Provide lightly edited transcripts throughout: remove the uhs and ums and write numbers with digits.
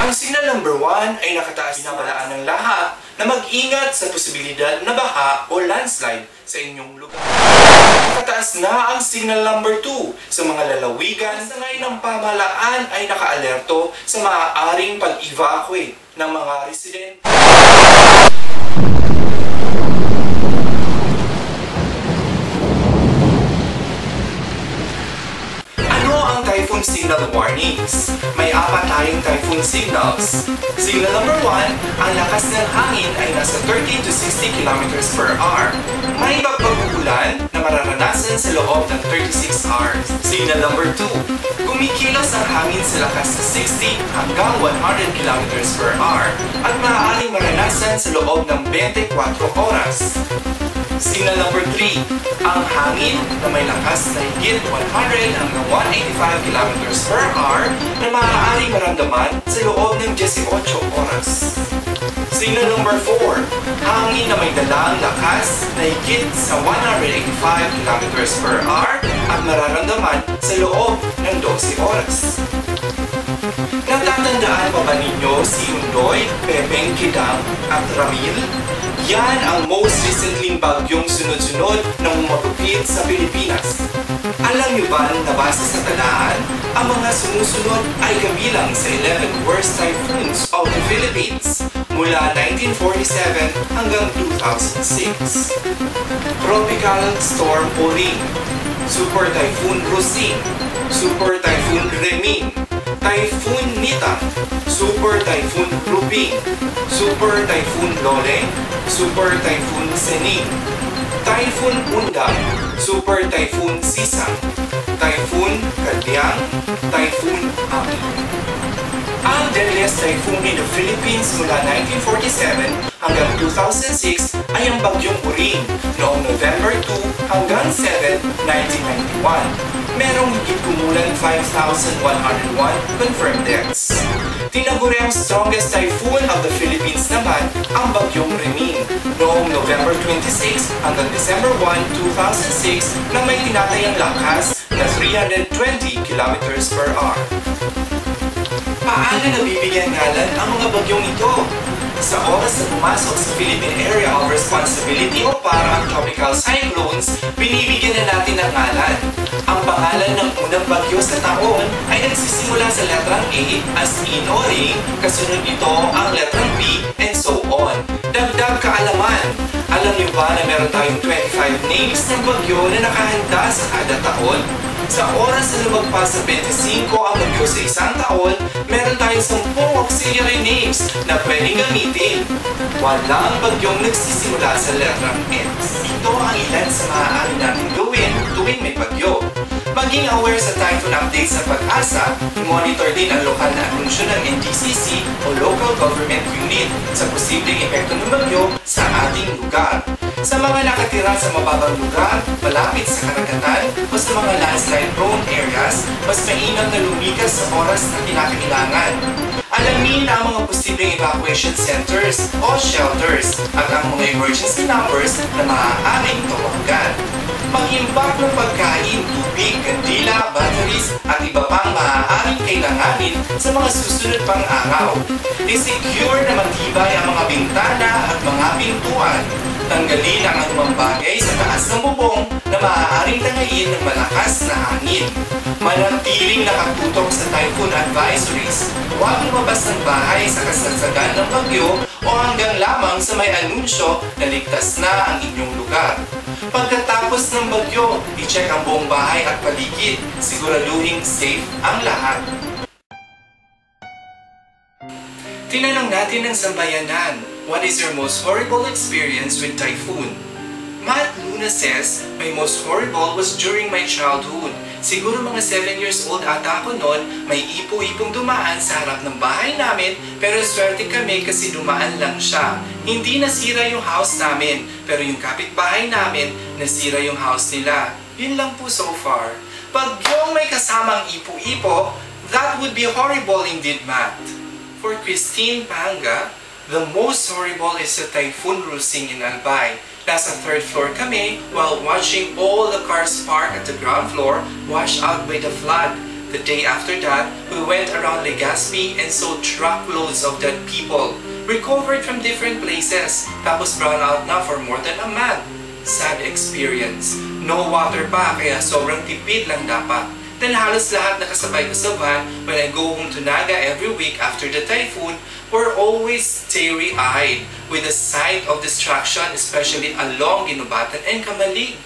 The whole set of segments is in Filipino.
Ang signal number 1 ay nakataas na balaan ng lahat na mag-ingat sa posibilidad na baha o landslide sa inyong lugar. Nakataas na ang signal number 2 sa mga lalawigan sa ngayon ng pamahalaan ay nakaalerto sa maaaring pag-evacuate ng mga residente. Typhoon signal warnings. May 4 tayong typhoon signals. Signal number 1, ang lakas ng hangin ay nasa 30 to 60 kilometers per hour. May pag-ulan na mararanasan sa loob ng 36 hours. Signal number 2, kumikilos ang hangin sa lakas na 60 hanggang 100 kilometers per hour at maaaring maranasan sa loob ng 24 oras. Signal number 3, ang hangin na may lakas na higit 100 hanggang 185 kilometers per hour na maaaring maramdaman sa loob ng 18 oras. Signal number 4, hangin na may dalang lakas na higit sa 185 kilometers per hour at mararamdaman sa loob ng 12 oras. Natatandaan pa ba ninyo si Undoy, Pepeng, Kidang at Ramil? Yan ang most recently bagyong sunod-sunod na umapapit sa Pilipinas. Alam niyo ba na base sa talaan, ang mga sumusunod ay kabilang sa 11 worst typhoons of the Philippines mula 1947 hanggang 2006. Tropical Storm Oring, Super Typhoon Rosing, Super Typhoon Remin, Typhoon Nita, Super Typhoon Ruping, Super Typhoon Loleng, Super Typhoon Sening, Typhoon Undang, Super Typhoon Sisang, Typhoon Kadyang, Typhoon Ami. Ang deadliest typhoon in the Philippines mula 1947 hanggang 2006 ay ang Bagyong Uring noong November 2 hanggang 7, 1991. Merong higit kumulang 5,101 confirmed deaths. Tinaguri ang strongest typhoon of the Philippines naman ang Bagyong Remin noong November 26 hanggang December 1, 2006 na may tinatayang lakas na 320 kilometers per hour. Paano nabibigyan ngalan ang mga bagyong ito? Sa oras na pumasok sa Philippine Area of Responsibility o parang tropical cyclones, binibigyan na natin ng ngalan. Ang pangalan ng unang bagyo sa taon ay nagsisimula sa letrang A as in Oring, kasunod nito ang letrang B, and so on. Dagdag kaalaman. Alam niyo ba na meron tayong 25 names ng bagyo na nakahanda sa kada taon? Sa oras na lumagpas sa 25 ang bagyo sa isang taon, meron tayong 10 auxiliary names na pwedeng gamitin. Walang bagyong nagsisimula sa letrang S. Ito ang ilan sa maaari natin gawin tuwing may bagyo. Maging aware sa typhoon updates sa Pag-asa, monitor din ang lokal na anunsyo ng NDCC o local government unit sa posibleng epekto ng bagyo sa ating lugar. Sa mga nakatira sa mababang lugar, malapit sa karagatan o sa mga landslide-prone areas, mas mainam na lumikas sa oras na kinakailangan. Alamin ang mga posibleng evacuation centers o shelters at ang mga emergency numbers na maaaring tawagan. Mag-imbak ng pagkain, tubig, kandila, batteries at iba pang maaaring kailanganin sa mga susunod pang araw. I-secure na matibay ang mga bintana at mga pintuan. Tanggalin ang anumang bagay sa taas ng bubong na maaaring tangayin ng malakas na hangin. Manatiling nakatutok sa typhoon advisories. Huwag lumabas ng bahay sa kasagsagan ng bagyo o hanggang lamang sa may anunsyo na ligtas na ang inyong lugar. Pagkatapos ng bagyo, i-check ang buong bahay at paligid. Siguraduhin safe ang lahat. Tinanong natin ng sambayanan, what is your most horrible experience with typhoon? Matt Luna says, my most horrible was during my childhood. Siguro mga 7 years old ata ako noon, may ipo-ipong dumaan sa harap ng bahay namin, pero swerte kami kasi dumaan lang siya. Hindi nasira yung house namin, pero yung kapitbahay namin, nasira yung house nila. Yun lang po so far. Pag yung may kasamang ipo-ipo, that would be horrible indeed, Matt. For Christine Panga, the most horrible is the Typhoon Rusing in Albay. Nasa 3rd floor kami while watching all the cars parked at the ground floor washed out by the flood. The day after that, we went around Legazpi and saw truckloads of dead people, recovered from different places, tapos brown out na for more than a month. Sad experience. No water pa, kaya sobrang tipid lang dapat. Then halos lahat nakasabay ko sa van when I go home to Naga every week after the typhoon were always teary-eyed with the sight of destruction, especially along Ginubatan and Kamalig.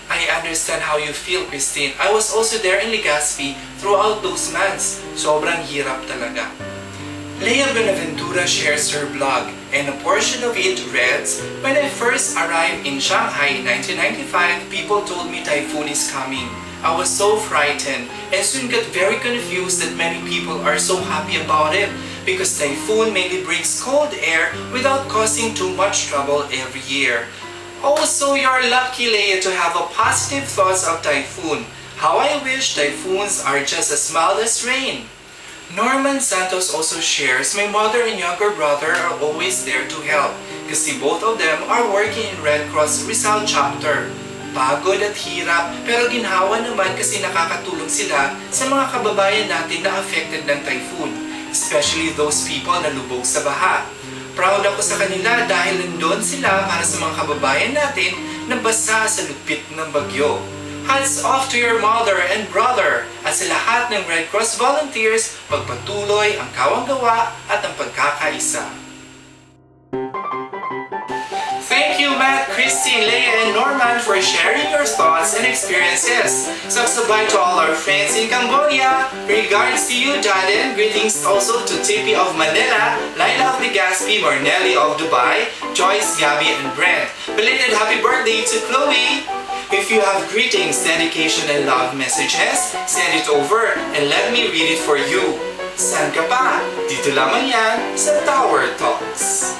I understand how you feel, Christine. I was also there in Legazpi throughout those months. Sobrang hirap talaga. Leia Benaventura shares her blog, and a portion of it reads, "When I first arrived in Shanghai in 1995, people told me typhoon is coming. I was so frightened and soon got very confused that many people are so happy about it because typhoon mainly brings cold air without causing too much trouble every year." Oh, so you're lucky, Leia, to have a positive thoughts of typhoon. How I wish typhoons are just as mild as rain. Norman Santos also shares, "My mother and younger brother are always there to help kasi both of them are working in Red Cross Rizal chapter. Pagod at hirap pero ginhawa naman kasi nakakatulong sila sa mga kababayan natin na affected ng typhoon, especially those people na lubog sa baha. Proud ako sa kanila dahil nandun sila para sa mga kababayan natin na basa sa lupit ng bagyo. Hats off to your mother and brother at sa lahat ng Red Cross volunteers, pagpatuloy ang kawang-gawa at ang pagkakaisa." Thank you, Matt, Christine, Leia, and Norman for sharing your thoughts and experiences. Sabay to all our friends in Cambodia. Regards to you, Jaden. Greetings also to Tippy of Manila, Laila of Legazpi, Marnelli of Dubai, Joyce, Gabby, and Brent. Belated happy birthday to Chloe. If you have greetings, dedication, and love messages, send it over and let me read it for you. Saan ka pa? Dito lamang yan sa Tower Talks.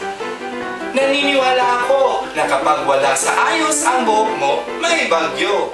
Naniniwala ako na kapag wala sa ayos ang buhok mo, may bagyo.